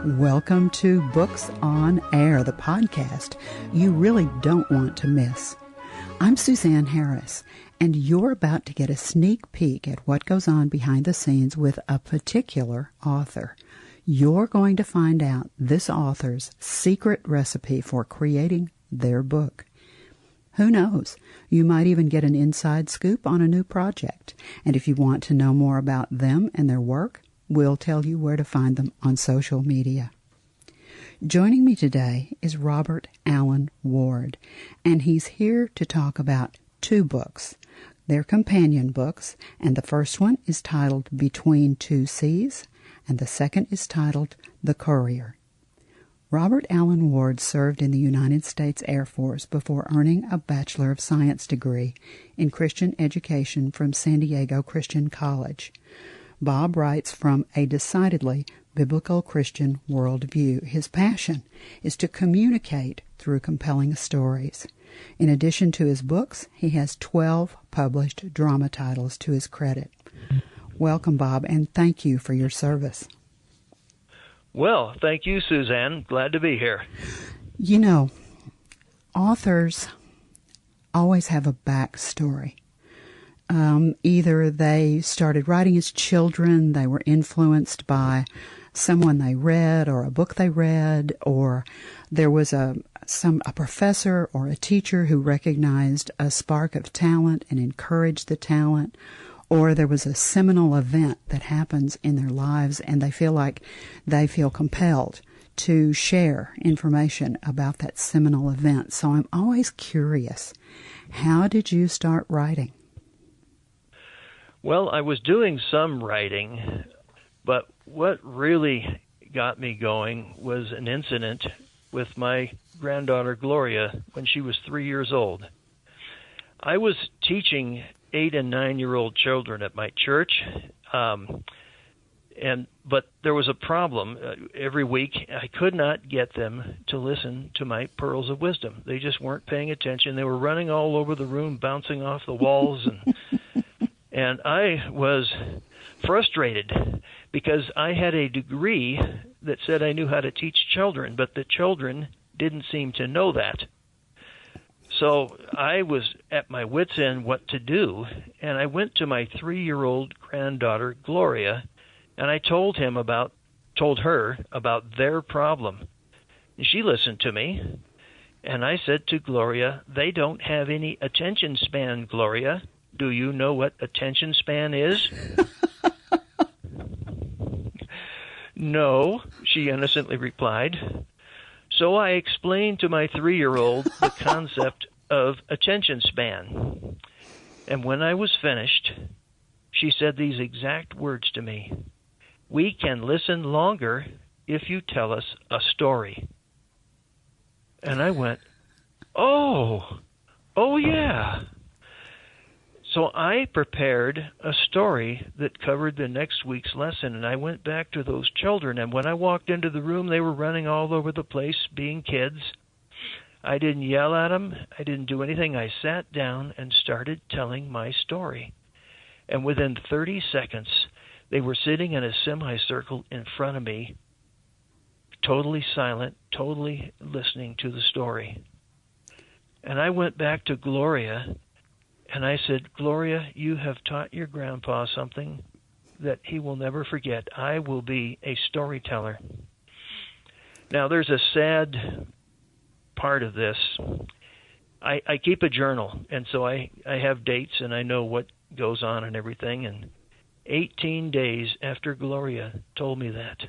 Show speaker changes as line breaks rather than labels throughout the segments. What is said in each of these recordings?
Welcome to Books on Air, the podcast you really don't want to miss. I'm Suzanne Harris, and you're about to get a sneak peek at what goes on behind the scenes with a particular author. You're going to find out this author's secret recipe for creating their book. Who knows? You might even get an inside scoop on a new project. And if you want to know more about them and their work, we'll tell you where to find them on social media. Joining me today is Robert Allen Ward, and he's here to talk about two books. They're companion books, and the first one is titled Between Two Seas, and the second is titled The Courier. Robert Allen Ward served in the United States Air Force before earning a Bachelor of Science degree in Christian education from San Diego Christian College. Bob writes from a decidedly biblical Christian worldview. His passion is to communicate through compelling stories. In addition to his books, he has 12 published drama titles to his credit. Welcome, Bob, and thank you for your service.
Well, thank you, Suzanne. Glad to be here.
You know, authors always have a backstory. Either they started writing as children, they were influenced by someone they read or a book they read, or there was a professor or a teacher who recognized a spark of talent and encouraged the talent, or there was a seminal event that happens in their lives and they feel compelled to share information about that seminal event. So I'm always curious, how did you start writing?
Well, I was doing some writing, but what really got me going was an incident with my granddaughter Gloria when she was 3 years old. I was teaching 8- and 9-year-old children at my church, but there was a problem. Every week, I could not get them to listen to my pearls of wisdom. They just weren't paying attention. They were running all over the room, bouncing off the walls, and I was frustrated because I had a degree that said I knew how to teach children, but the children didn't seem to know that. So I was at my wit's end what to do, and I went to my 3-year-old granddaughter, Gloria, and I told her about their problem. And she listened to me, and I said to Gloria, "They don't have any attention span, Gloria. Do you know what attention span is?" "No," she innocently replied. So I explained to my 3-year-old the concept of attention span. And when I was finished, she said these exact words to me: "We can listen longer if you tell us a story." And I went, oh yeah. So I prepared a story that covered the next week's lesson, and I went back to those children, and when I walked into the room, they were running all over the place, being kids. I didn't yell at them. I didn't do anything. I sat down and started telling my story. And within 30 seconds, they were sitting in a semicircle in front of me, totally silent, totally listening to the story. And I went back to Gloria, and I said, "Gloria, you have taught your grandpa something that he will never forget. I will be a storyteller." Now, there's a sad part of this. I keep a journal, and so I have dates, and I know what goes on and everything. And 18 days after Gloria told me that,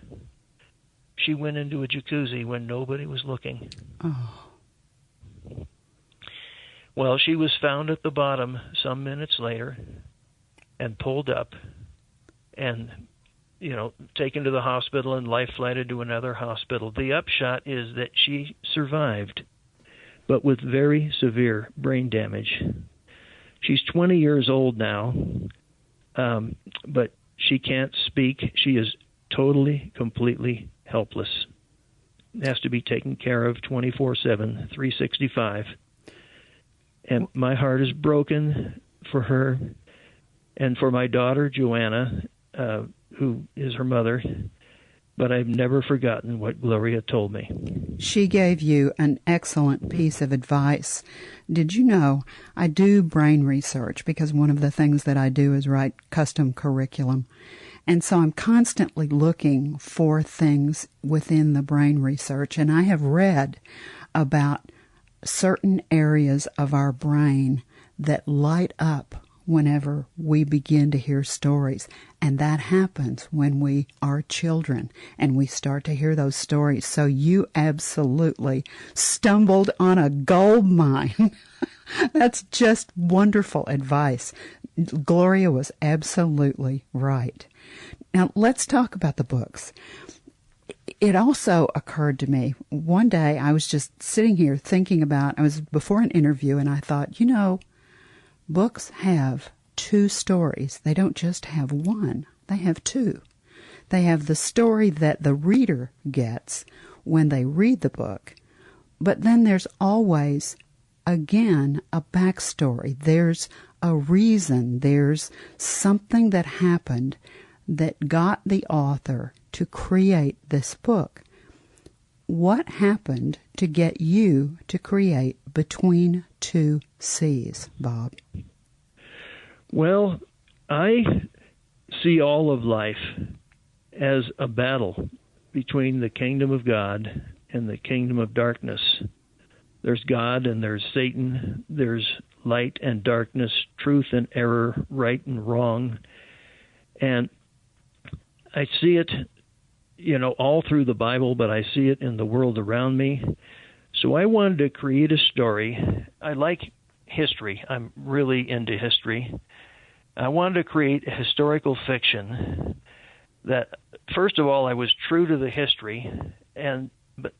she went into a jacuzzi when nobody was looking.
Oh.
Well, she was found at the bottom some minutes later and pulled up and, taken to the hospital and life flighted to another hospital. The upshot is that she survived, but with very severe brain damage. She's 20 years old now, but she can't speak. She is totally, completely helpless. Has to be taken care of 24/7, 365. And my heart is broken for her and for my daughter, Joanna, who is her mother. but I've never forgotten what Gloria told me.
She gave you an excellent piece of advice. Did you know I do brain research because one of the things that I do is write custom curriculum. And so I'm constantly looking for things within the brain research. And I have read about certain areas of our brain that light up whenever we begin to hear stories. And that happens when we are children and we start to hear those stories. So you absolutely stumbled on a gold mine. That's just wonderful advice. Gloria was absolutely right. Now, let's talk about the books. It also occurred to me, one day I was just sitting here thinking about, I was before an interview, and I thought, books have two stories. They don't just have one. They have two. They have the story that the reader gets when they read the book, but then there's always, again, a backstory. There's a reason. There's something that happened that got the author to create this book. What happened to get you to create Between Two Seas, Bob?
Well, I see all of life as a battle between the kingdom of God and the kingdom of darkness. There's God and there's Satan. There's light and darkness, truth and error, right and wrong. And I see it, all through the Bible, but I see it in the world around me. So I wanted to create a story. I like history. I'm really into history. I wanted to create a historical fiction that, first of all, I was true to the history, but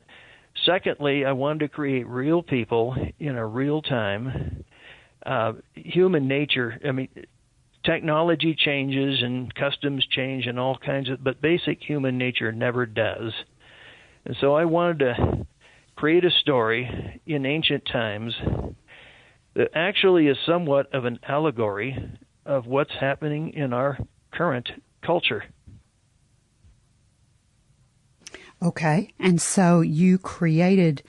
secondly, I wanted to create real people in a real time. Human nature, technology changes and customs change and all kinds of, but basic human nature never does. And so I wanted to create a story in ancient times that actually is somewhat of an allegory of what's happening in our current culture.
Okay, and so you created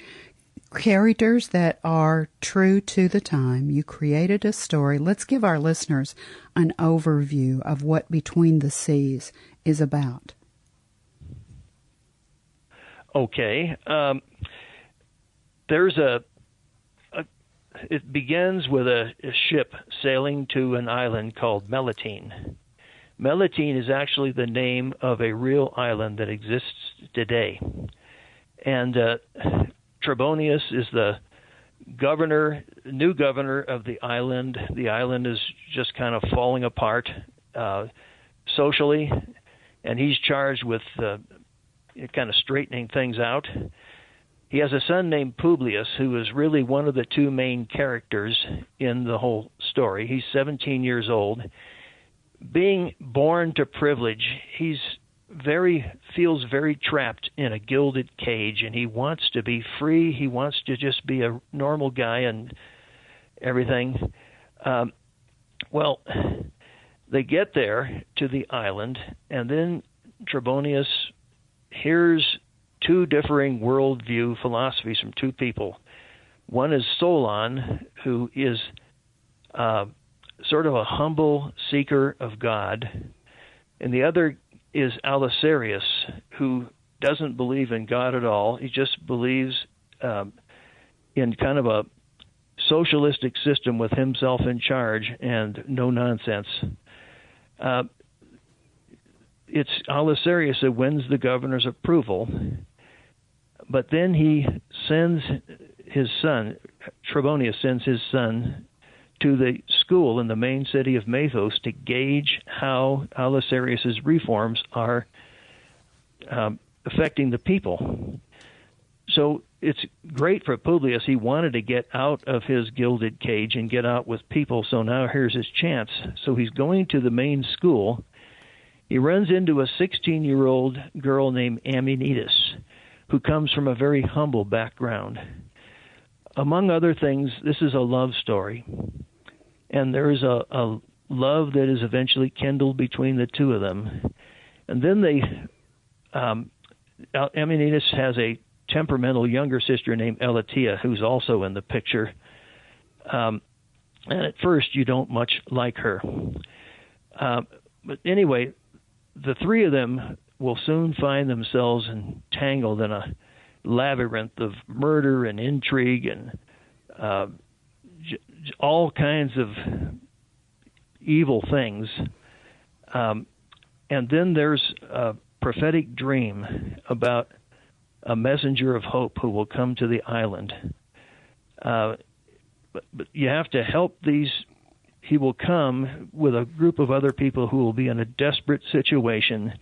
characters that are true to the time. You created a story. Let's give our listeners an overview of what Between the Seas is about.
Okay. It begins with a ship sailing to an island called Melitene. Melitene is actually the name of a real island that exists today. And Trebonius is the new governor of the island. The island is just kind of falling apart socially, and he's charged with kind of straightening things out. He has a son named Publius, who is really one of the two main characters in the whole story. He's 17 years old. Being born to privilege, he feels very trapped in a gilded cage, and he wants to be free. He wants to just be a normal guy and everything. Well, they get there to the island, and then Trebonius hears two differing worldview philosophies from two people. One is Solon, who is sort of a humble seeker of God, and the other is Alacerius, who doesn't believe in God at all. He just believes in kind of a socialistic system with himself in charge and no nonsense. It's Alacerius who wins the governor's approval, but then he sends his son, Trebonius sends his son to the school in the main city of Mathos to gauge how Alacerius's reforms are affecting the people. So it's great for Publius. He wanted to get out of his gilded cage and get out with people, so now here's his chance. So he's going to the main school. He runs into a 16-year-old girl named Amoenitas, who comes from a very humble background. Among other things, this is a love story, and there is a love that is eventually kindled between the two of them. And then they Amoenitas has a temperamental younger sister named Eletia, who's also in the picture. And at first, you don't much like her. But anyway, the three of them will soon find themselves entangled in a labyrinth of murder and intrigue and all kinds of evil things. And then there's a prophetic dream about a messenger of hope who will come to the island. But you have to help these. He will come with a group of other people who will be in a desperate situation,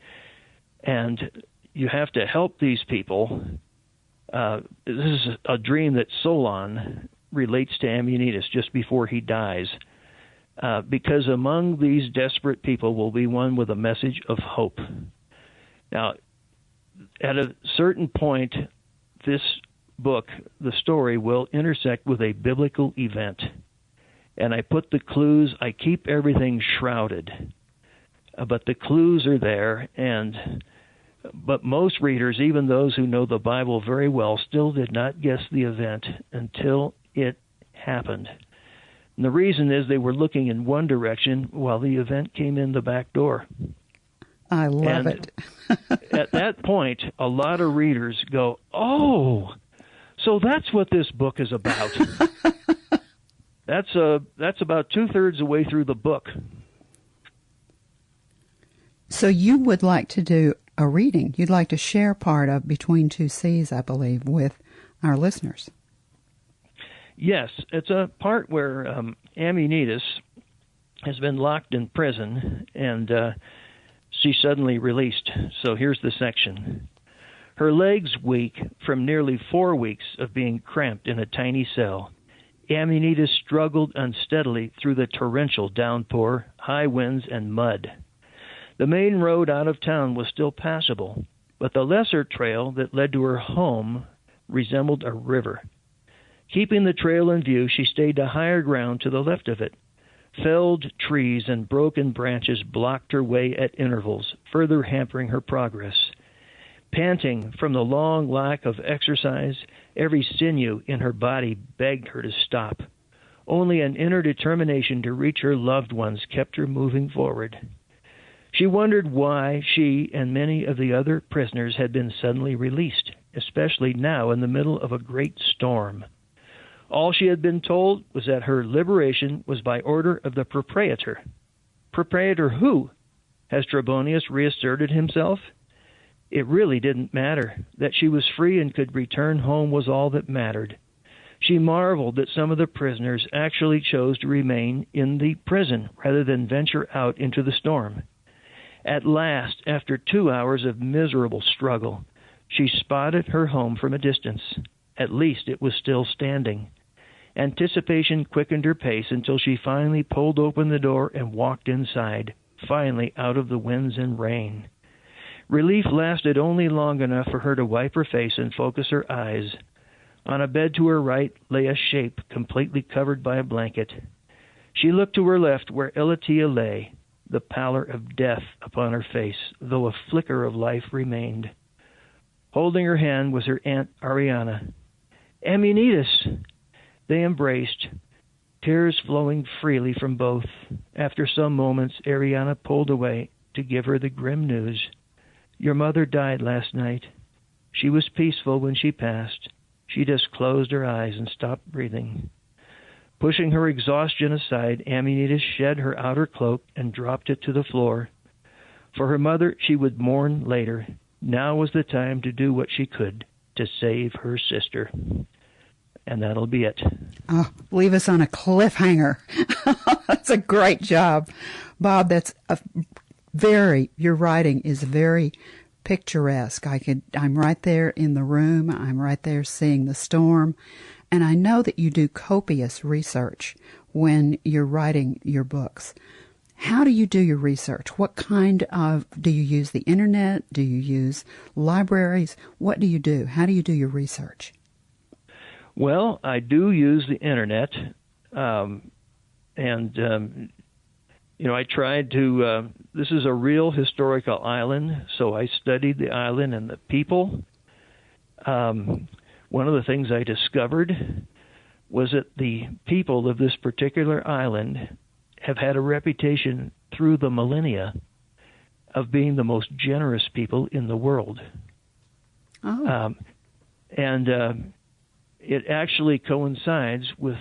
and you have to help these people. This is a dream that Solon relates to Amoenitas just before he dies, because among these desperate people will be one with a message of hope. Now, at a certain point, this book, the story, will intersect with a biblical event. And I put the clues, I keep everything shrouded, but the clues are there. But most readers, even those who know the Bible very well, still did not guess the event until it happened. And the reason is they were looking in one direction while the event came in the back door.
I love it.
At that point, a lot of readers go, "Oh, so that's what this book is about." That's about 2/3 the way through the book.
So you would like to do a reading. You'd like to share part of Between Two Seas, I believe, with our listeners.
Yes, it's a part where Amoenitas has been locked in prison, and she's suddenly released. So here's the section. Her legs weak from nearly 4 weeks of being cramped in a tiny cell, Amoenitas struggled unsteadily through the torrential downpour, high winds, and mud. The main road out of town was still passable, but the lesser trail that led to her home resembled a river. Keeping the trail in view, she stayed to higher ground to the left of it. Felled trees and broken branches blocked her way at intervals, further hampering her progress. Panting from the long lack of exercise, every sinew in her body begged her to stop. Only an inner determination to reach her loved ones kept her moving forward. She wondered why she and many of the other prisoners had been suddenly released, especially now in the middle of a great storm. All she had been told was that her liberation was by order of the proprietor. Proprietor who? Has Trebonius reasserted himself? It really didn't matter. That she was free and could return home was all that mattered. She marveled that some of the prisoners actually chose to remain in the prison rather than venture out into the storm. At last, after 2 hours of miserable struggle, she spotted her home from a distance. At least it was still standing. Anticipation quickened her pace until she finally pulled open the door and walked inside, finally out of the winds and rain. Relief lasted only long enough for her to wipe her face and focus her eyes. On a bed to her right lay a shape completely covered by a blanket. She looked to her left where Eletia lay, the pallor of death upon her face, though a flicker of life remained. Holding her hand was her Aunt Ariana. "Amoenitas!" They embraced, tears flowing freely from both. After some moments, Ariana pulled away to give her the grim news. "Your mother died last night. She was peaceful when she passed. She just closed her eyes and stopped breathing." Pushing her exhaustion aside, Amoenitas shed her outer cloak and dropped it to the floor. For her mother, she would mourn later. Now was the time to do what she could to save her sister. And that'll be it.
Oh, leave us on a cliffhanger. That's a great job, Bob. Your writing is very picturesque. I'm right there in the room. I'm right there seeing the storm. And I know that you do copious research when you're writing your books. How do you do your research? Do you use the internet? Do you use libraries? What do you do? How do you do your research?
Well, I do use the internet, and I tried to, this is a real historical island, so I studied the island and the people. One of the things I discovered was that the people of this particular island have had a reputation through the millennia of being the most generous people in the world.
Oh.
And it actually coincides with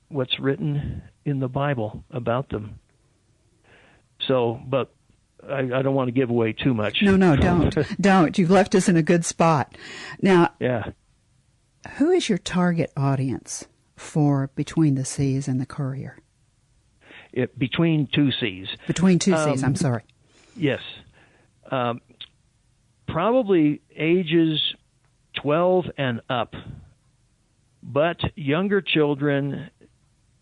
what's written in the Bible about them. So, but I don't want to give away too much.
No, don't. You've left us in a good spot. Now,
yeah.
Who is your target audience for Between the Seas and the Courier?
Between Two Seas.
Between Two Seas, I'm sorry.
Yes. Probably ages 12 and up. But younger children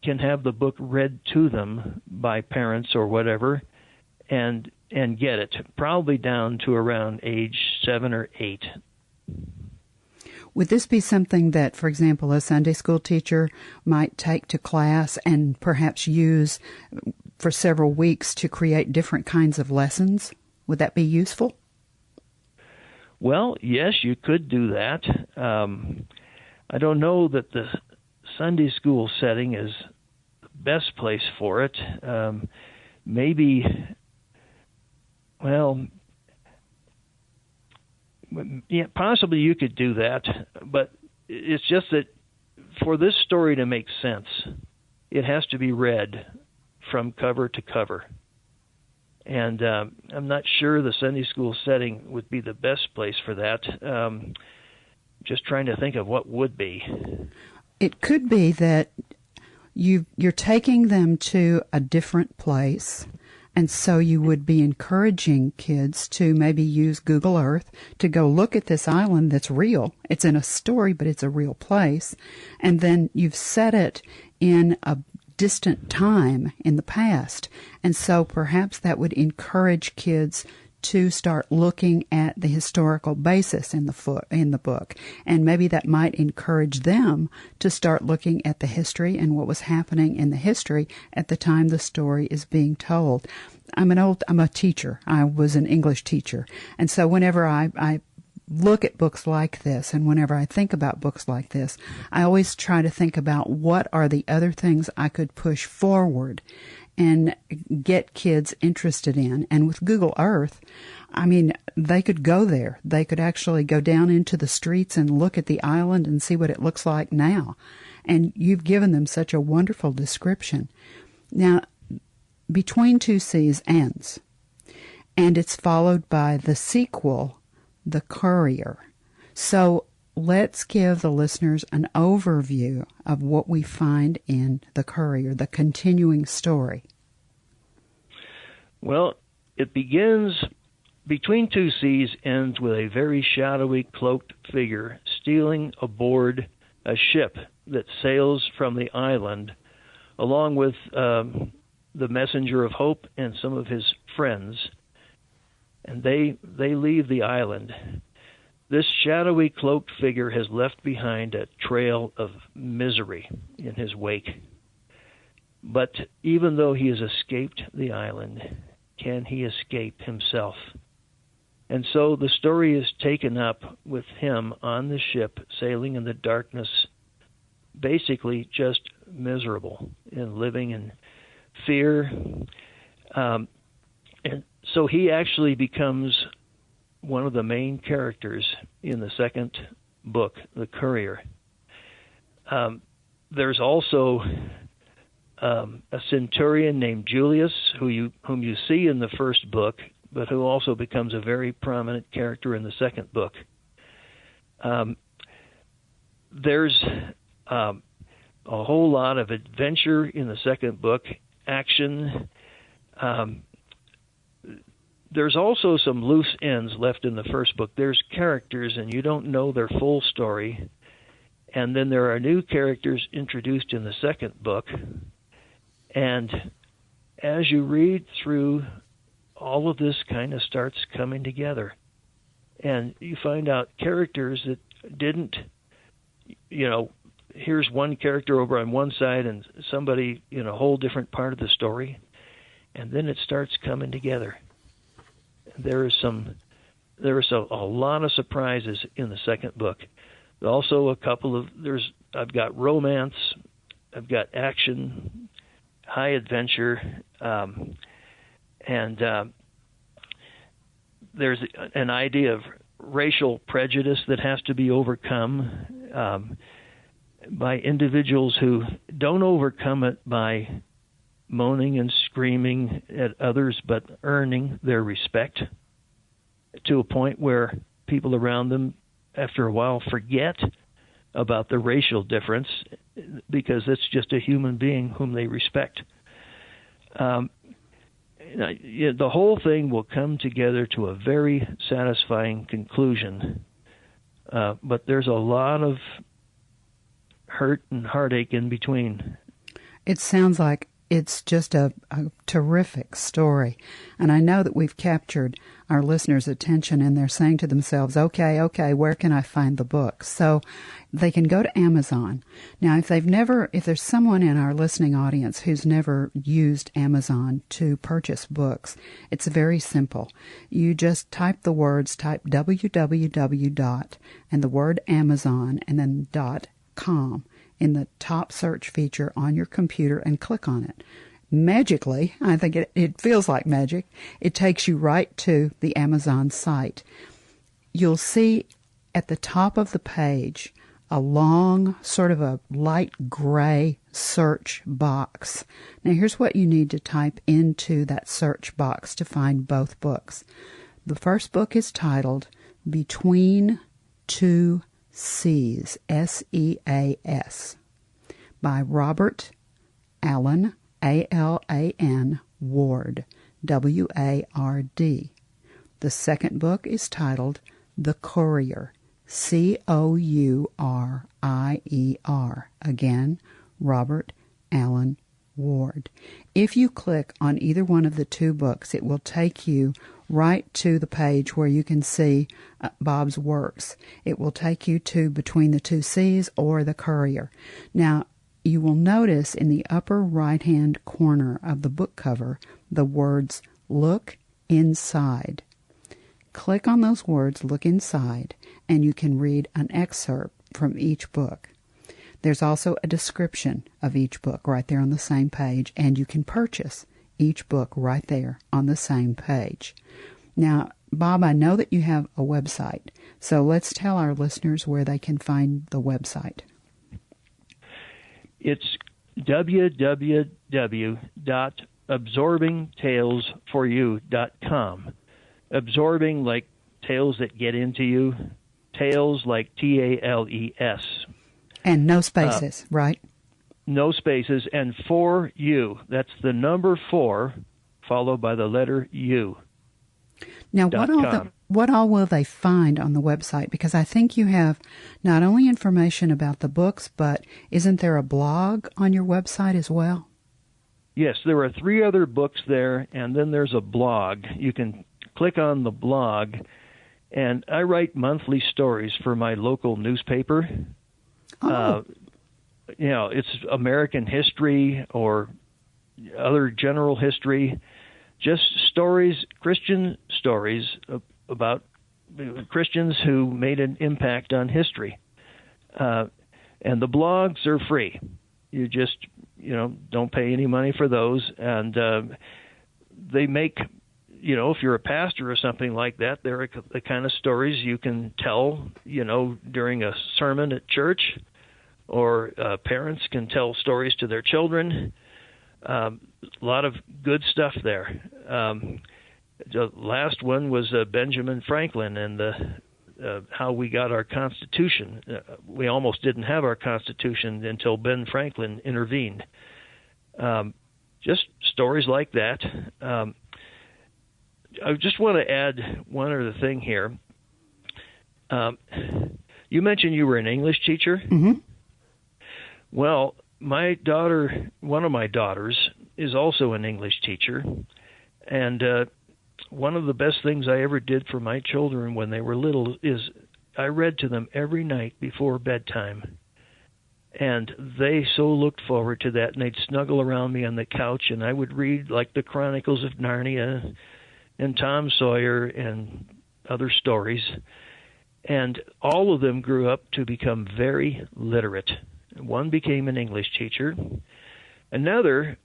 can have the book read to them by parents or whatever and get it, probably down to around age 7 or 8.
Would this be something that, for example, a Sunday school teacher might take to class and perhaps use for several weeks to create different kinds of lessons? Would that be useful?
Well, yes, you could do that. I don't know that the Sunday school setting is the best place for it. Maybe, well, yeah, possibly you could do that, but it's just that for this story to make sense, it has to be read from cover to cover. And I'm not sure the Sunday school setting would be the best place for that. Just trying to think of what would be.
It could be that you're taking them to a different place, and so you would be encouraging kids to maybe use Google Earth to go look at this island that's real. It's in a story, but it's a real place. And then you've set it in a distant time in the past. And so perhaps that would encourage kids to start looking at the historical basis in the book. And maybe that might encourage them to start looking at the history and what was happening in the history at the time the story is being told. I'm a teacher. I was an English teacher. And so whenever I look at books like this, and whenever I think about books like this, I always try to think about what are the other things I could push forward and get kids interested in. And with Google Earth, I mean, they could go there. They could actually go down into the streets and look at the island and see what it looks like now. And you've given them such a wonderful description. Now, Between Two Seas ends, and it's followed by the sequel, The Courier. So let's give the listeners an overview of what we find in The Courier, the continuing story.
Well, it begins, Between Two Seas ends with a very shadowy, cloaked figure stealing aboard a ship that sails from the island, along with the messenger of hope and some of his friends. And they leave the island. This shadowy, cloaked figure has left behind a trail of misery in his wake. But even though he has escaped the island, can he escape himself? And so the story is taken up with him on the ship, sailing in the darkness, basically just miserable and living in fear. And so he actually becomes one of the main characters in the second book, The Courier. There's also a centurion named Julius, whom you see in the first book, but who also becomes a very prominent character in the second book. There's a whole lot of adventure in the second book, action. There's also some loose ends left in the first book. There's characters, and you don't know their full story. And then there are new characters introduced in the second book. And as you read through, all of this kind of starts coming together. And you find out characters that didn't, here's one character over on one side and somebody in a whole different part of the story. and then it starts coming together. There is a lot of surprises in the second book. Also, I've got romance, I've got action, high adventure, and there's an idea of racial prejudice that has to be overcome by individuals who don't overcome it by moaning and screaming at others, but earning their respect to a point where people around them, after a while, forget about the racial difference because it's just a human being whom they respect. The whole thing will come together to a very satisfying conclusion, but there's a lot of hurt and heartache in between.
It sounds like it's just a terrific story. And I know that we've captured our listeners' attention, and they're saying to themselves, okay, where can I find the book? So they can go to Amazon. Now, if there's someone in our listening audience who's never used Amazon to purchase books, it's very simple. You just type www. And the word Amazon and then .com in the top search feature on your computer and click on it. Magically, I think it feels like magic, it takes you right to the Amazon site. You'll see at the top of the page a long, sort of a light gray search box. Now, here's what you need to type into that search box to find both books. The first book is titled Between Two Seas, S-E-A-S, by Robert Alan, A-L-A-N, Ward, W-A-R-D. The second book is titled The Courier, C-O-U-R-I-E-R. Again, Robert Allen Ward. If you click on either one of the two books, it will take you right to the page where you can see Bob's works. It will take you to Between the Two Seas or The Courier. Now, you will notice in the upper right-hand corner of the book cover the words, Look Inside. Click on those words, Look Inside, and you can read an excerpt from each book. There's also a description of each book right there on the same page, and you can purchase each book right there on the same page. Now, Bob, I know that you have a website, so let's tell our listeners where they can find the website.
It's www.absorbingtalesforyou.com. Absorbing like tales that get into you, tales like T-A-L-E-S.
And no spaces, right?
No spaces, and for you. That's the number 4, followed by the letter U.
Now, what all will they find on the website? Because I think you have not only information about the books, but isn't there a blog on your website as well?
Yes, there are 3 other books there, and then there's a blog. You can click on the blog, and I write monthly stories for my local newspaper.
Oh.
It's American history or other general history, just stories, Christian stories about Christians who made an impact on history. And the blogs are free. You just, don't pay any money for those. And they make, if you're a pastor or something like that, they're the kind of stories you can tell, during a sermon at church, or parents can tell stories to their children. A lot of good stuff there. The last one was Benjamin Franklin and how we got our Constitution. We almost didn't have our Constitution until Ben Franklin intervened. Just stories like that. I just want to add one other thing here. You mentioned you were an English teacher.
Mm-hmm.
Well, one of my daughters, is also an English teacher, and one of the best things I ever did for my children when they were little is I read to them every night before bedtime. And they so looked forward to that, and they'd snuggle around me on the couch, and I would read like the Chronicles of Narnia and Tom Sawyer and other stories. And all of them grew up to become very literate. One became an English teacher. Another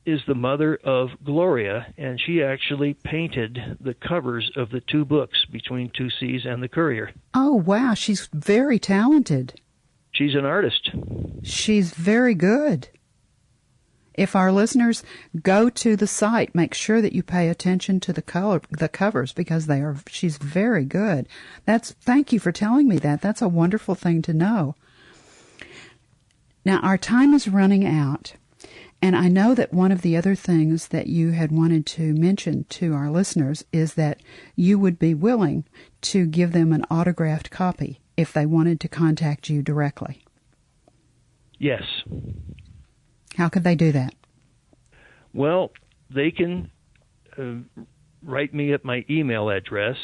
is the mother of Gloria, and she actually painted the covers of the two books, Between Two Seas and the Courier.
Oh, wow. She's very talented.
She's an artist.
She's very good. If our listeners go to the site, make sure that you pay attention to the covers, because she's very good. Thank you for telling me that. That's a wonderful thing to know. Now, our time is running out, and I know that one of the other things that you had wanted to mention to our listeners is that you would be willing to give them an autographed copy if they wanted to contact you directly.
Yes.
How could they do that?
Well, they can write me at my email address,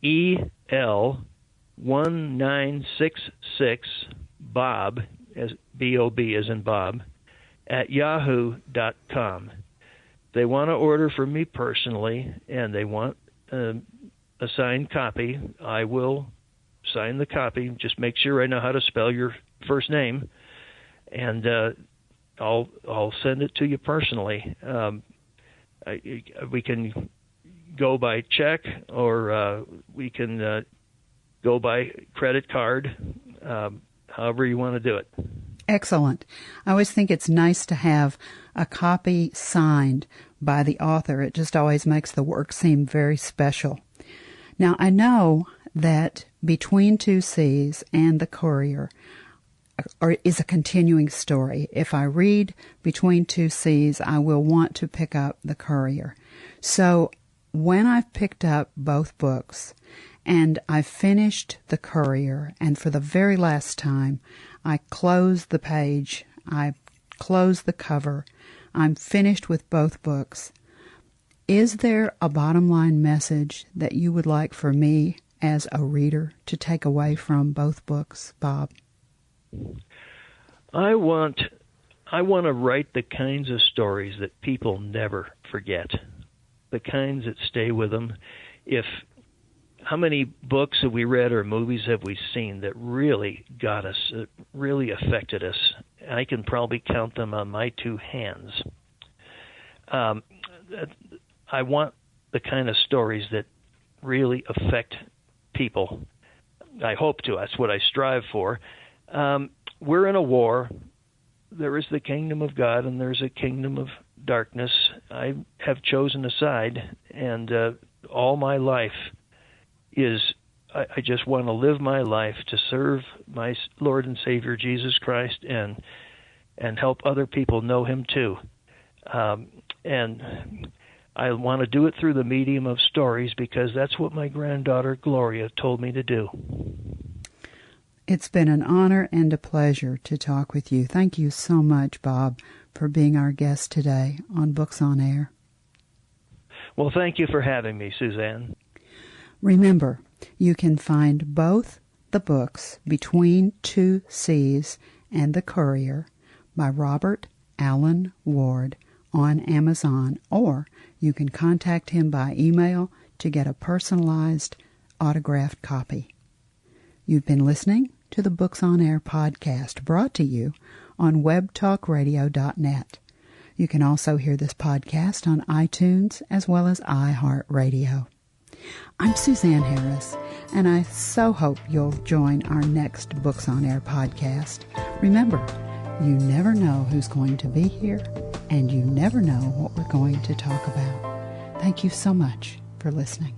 el1966bob, as B-O-B as in Bob, at yahoo.com. They want to order from me personally, and they want a signed copy. I will sign the copy. Just make sure I know how to spell your first name, and I'll send it to you personally. We can go by check, or we can go by credit card, however you want to do it.
Excellent. I always think it's nice to have a copy signed by the author. It just always makes the work seem very special. Now, I know that Between Two Seas and the Courier is a continuing story. If I read Between Two Seas, I will want to pick up the Courier. So when I've picked up both books and I've finished the Courier, and for the very last time, I close the page, I close the cover, I'm finished with both books, is there a bottom line message that you would like for me as a reader to take away from both books, Bob?
I want to write the kinds of stories that people never forget, the kinds that stay with them. How many books have we read or movies have we seen that really got us, really affected us? I can probably count them on my two hands. I want the kind of stories that really affect people. I hope to. That's what I strive for. We're in a war. There is the kingdom of God, and there's a kingdom of darkness. I have chosen a side, and all my life I just want to live my life to serve my Lord and Savior Jesus Christ and help other people know Him too. And I want to do it through the medium of stories, because that's what my granddaughter Gloria told me to do.
It's been an honor and a pleasure to talk with you. Thank you so much, Bob, for being our guest today on Books on Air.
Well, thank you for having me, Suzanne.
Remember, you can find both the books, Between Two Seas and the Courier, by Robert Allen Ward, on Amazon, or you can contact him by email to get a personalized autographed copy. You've been listening to the Books on Air podcast, brought to you on webtalkradio.net. You can also hear this podcast on iTunes as well as iHeartRadio. I'm Suzanne Harris, and I so hope you'll join our next Books on Air podcast. Remember, you never know who's going to be here, and you never know what we're going to talk about. Thank you so much for listening.